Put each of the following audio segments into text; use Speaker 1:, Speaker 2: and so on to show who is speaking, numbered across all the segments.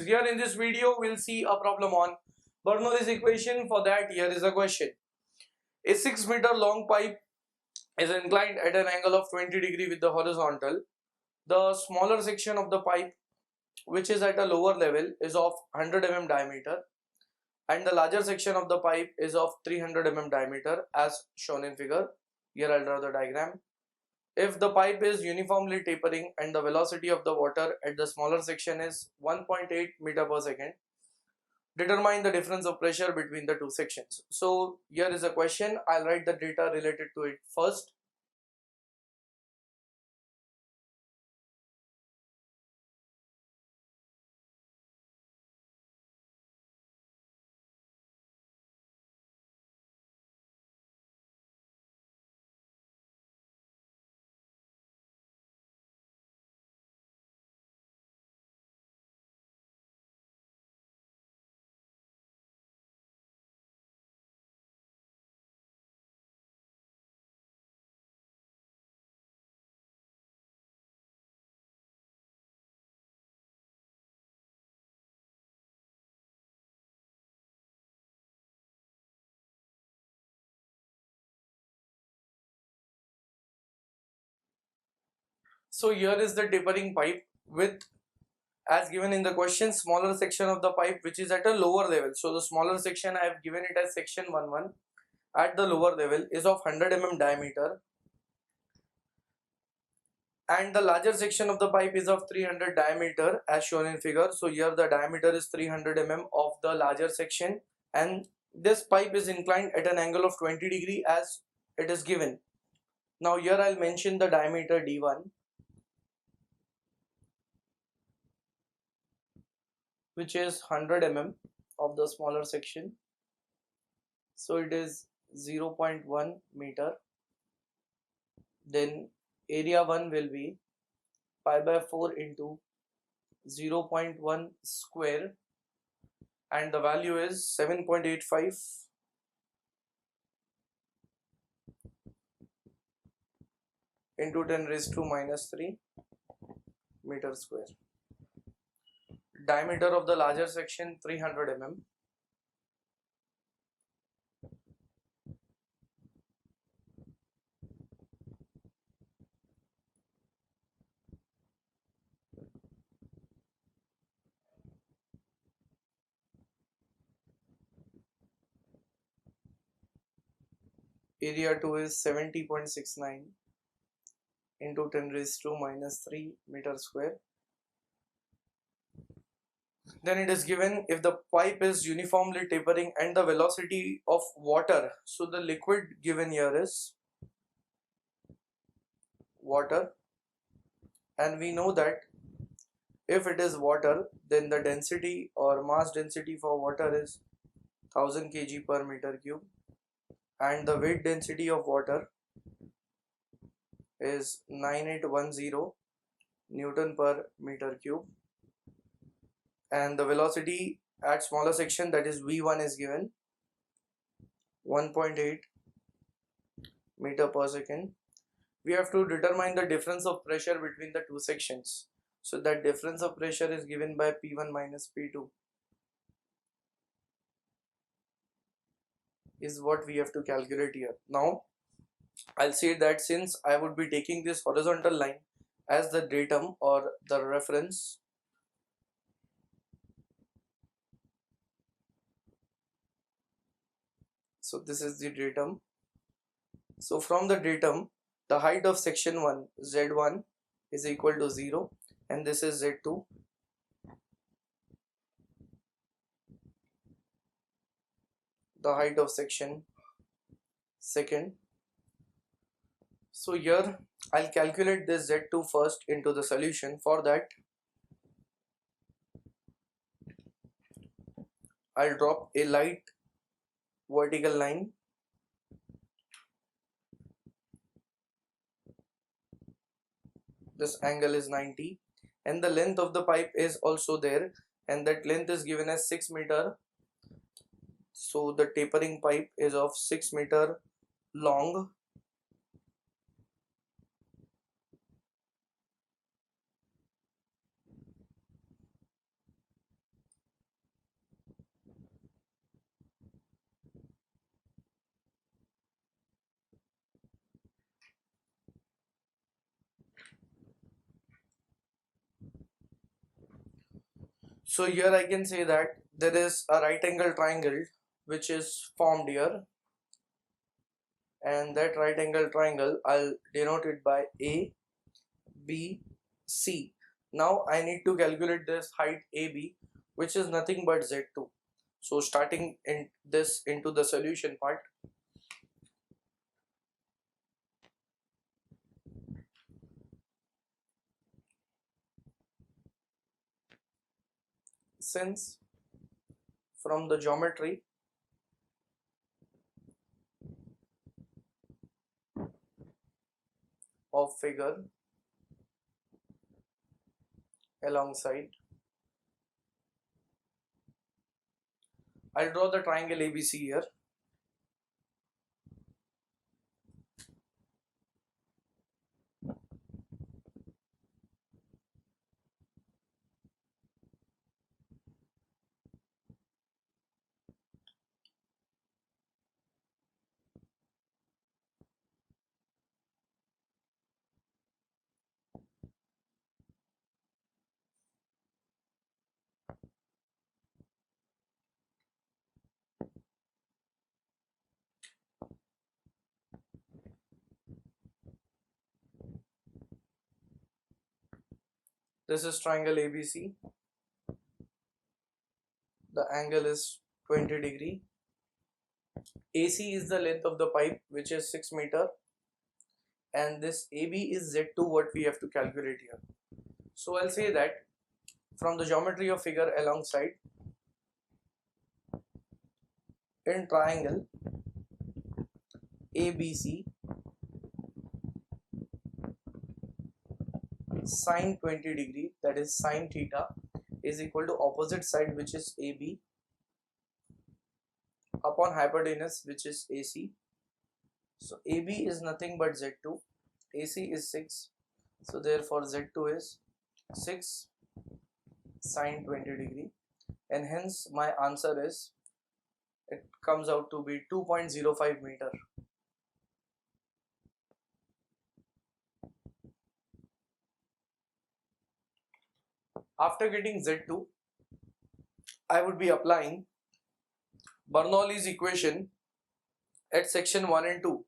Speaker 1: Here in this video we'll see a problem on Bernoulli's equation. For that, here is a question. A 6-meter long pipe is inclined at an angle of 20 degree with the horizontal. The smaller section of the pipe, which is at a lower level, is of 100 mm diameter, and the larger section of the pipe is of 300 mm diameter as shown in figure. Here I'll draw the diagram. If the pipe is uniformly tapering and the velocity of the water at the smaller section is 1.8 meter per second, determine the difference of pressure between the two sections. So here is a question. I'll write the data related to it first. So here is the tapering pipe with, as given in the question, smaller section of the pipe which is at a lower level. So the smaller section I have given it as section 11 at the lower level is of 100 mm diameter, and the larger section of the pipe is of 300 diameter as shown in figure. So here the diameter is 300 mm of the larger section, and this pipe is inclined at an angle of 20 degree as it is given. Now here I'll mention the diameter D1, which is 100 mm of the smaller section. So it is 0.1 meter. Then area 1 will be pi by 4 into 0.1 square, and the value is 7.85 into 10 raised to minus 3 meter square. Diameter of the larger section 300 mm. Area 2 is 70.69 into 10 raised to minus 3 meter square. Then it is given if the pipe is uniformly tapering and the velocity of water. So the liquid given here is water, and we know that if it is water, then the density or mass density for water is 1000 kg per meter cube, and the weight density of water is 9810 Newton per meter cube, and the velocity at smaller section, that is V1, is given 1.8 meter per second. We have to determine the difference of pressure between the two sections. So that difference of pressure is given by P1 minus P2 is what we have to calculate here. Now I'll say that since I would be taking this horizontal line as the datum or the reference, so this is the datum. So from the datum, the height of section 1 Z1 is equal to 0, and this is Z2. The height of section 2nd. So here I'll calculate this Z2 first into the solution. For that, I'll drop a light vertical line. This angle is 90, and the length of the pipe is also there, and that length is given as 6 meter. So the tapering pipe is of 6 meter long, So here I can say that there is a right angle triangle which is formed here, and that right angle triangle I'll denote it by A, B, C. Now I need to calculate this height AB, which is nothing but Z2. So starting in this into the solution part, since from the geometry of figure alongside, I'll draw the triangle ABC here. This is triangle ABC. The angle is 20 degree. AC is the length of the pipe, which is 6 meter, and this AB is Z2, what we have to calculate here. So I'll say that from the geometry of figure alongside, in triangle ABC, sine 20 degree, that is sine theta, is equal to opposite side, which is AB, upon hypotenuse, which is AC. So AB is nothing but Z2, AC is 6, so therefore Z2 is 6 sine 20 degree, and hence my answer is, it comes out to be 2.05 meter. After getting Z2, I would be applying Bernoulli's equation at section 1 and 2.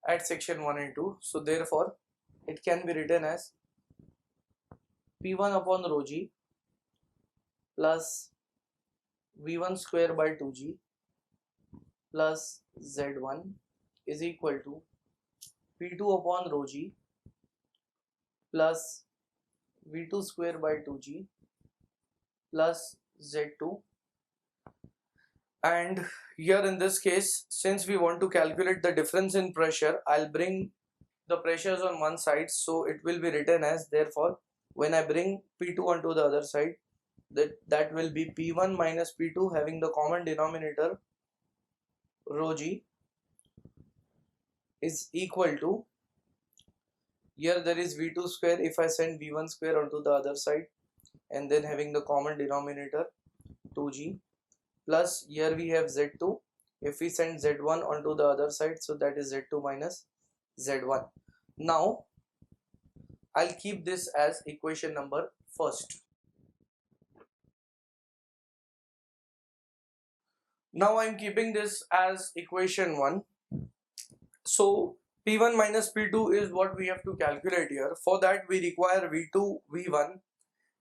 Speaker 1: At section 1 and 2. So therefore, it can be written as P1 upon rho g plus V1 square by 2g plus Z1 is equal to P2 upon rho g plus V2 square by 2g plus Z2. And here in this case, since we want to calculate the difference in pressure, I'll bring the pressures on one side, so it will be written as, therefore when I bring P2 onto the other side, that will be P1 minus P2 having the common denominator rho g is equal to, here there is V2 square, if I send V1 square onto the other side, and then having the common denominator 2g, plus here we have Z2, if we send Z1 onto the other side, so that is Z2 minus Z1. Now I'll keep this as equation number first. Now I'm keeping this as equation 1. So P1 minus P2 is what we have to calculate here. For that we require V2, V1,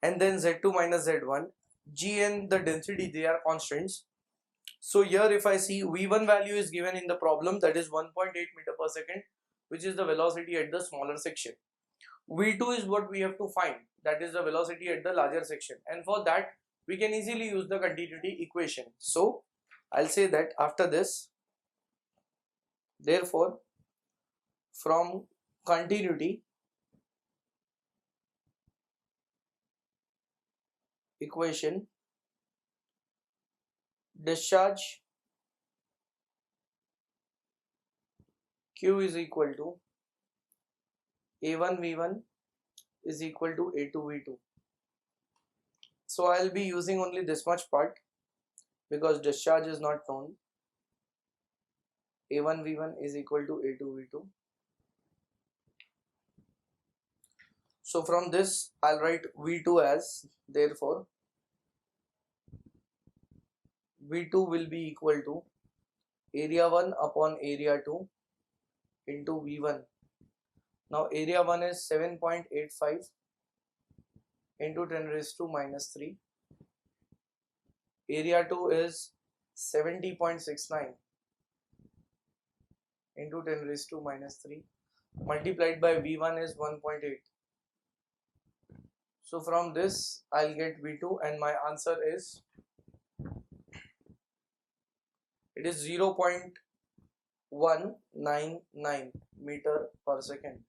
Speaker 1: and then Z2 minus Z1. G and the density, they are constants. So here if I see V1 value is given in the problem, that is 1.8 meter per second, which is the velocity at the smaller section. V2 is what we have to find, that is the velocity at the larger section, and for that we can easily use the continuity equation. So I'll say that after this, therefore from continuity equation, discharge Q is equal to A1 V1 is equal to A2 V2. So I'll be using only this much part because discharge is not known. A1 V1 is equal to A2 V2. So from this I'll write V2 as, therefore V2 will be equal to area 1 upon area 2 into V1. Now area 1 is 7.85 into 10 raised to minus 3. Area 2 is 70.69 into 10 raised to minus 3 multiplied by V1 is 1.8. So from this I'll get V2 and my answer is, it is 0.199 meter per second.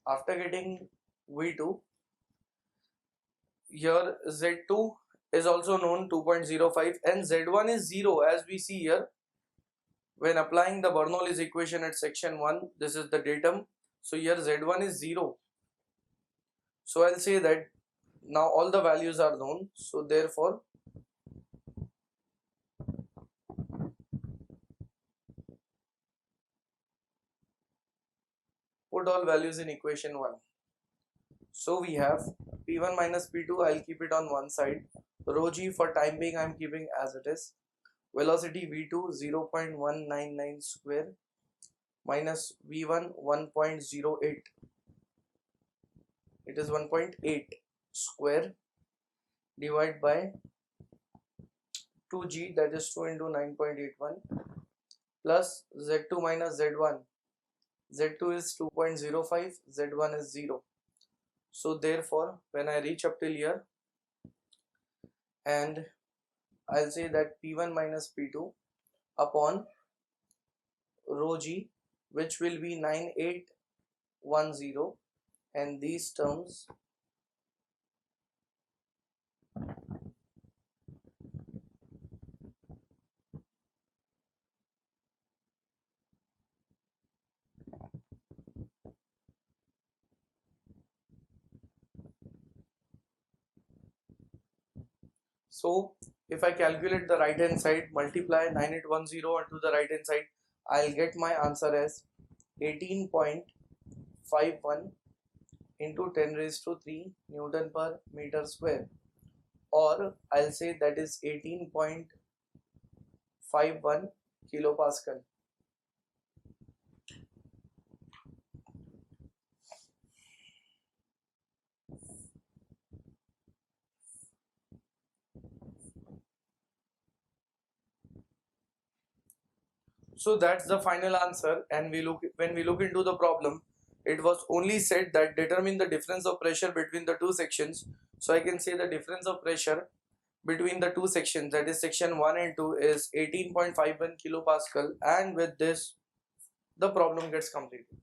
Speaker 1: After getting V2, here Z2 is also known 2.05 and Z1 is 0 as we see here. When applying the Bernoulli's equation at section 1, this is the datum. So here Z1 is 0. So I'll say that now all the values are known. So therefore put all values in equation 1. So we have P1 minus P2, I'll keep it on one side. Rho g for time being I'm keeping as it is. Velocity V2 0.199 square minus V1 1.08. It is 1.8 square divided by 2g, that is 2 into 9.81, plus Z2 minus Z1. Z2 is 2.05, Z1 is 0. So therefore when I reach up till here, and I'll say that P1 minus P2 upon rho g, which will be 9810, and these terms so if I calculate the right hand side, multiply 9810 onto the right hand side, I'll get my answer as 18.51 into 10 raised to 3 Newton per meter square, or I'll say that is 18.51 kilopascal. So that's the final answer, and when we look into the problem, it was only said that determine the difference of pressure between the two sections. So I can say the difference of pressure between the two sections, that is section 1 and 2, is 18.51 kilopascal, and with this the problem gets completed.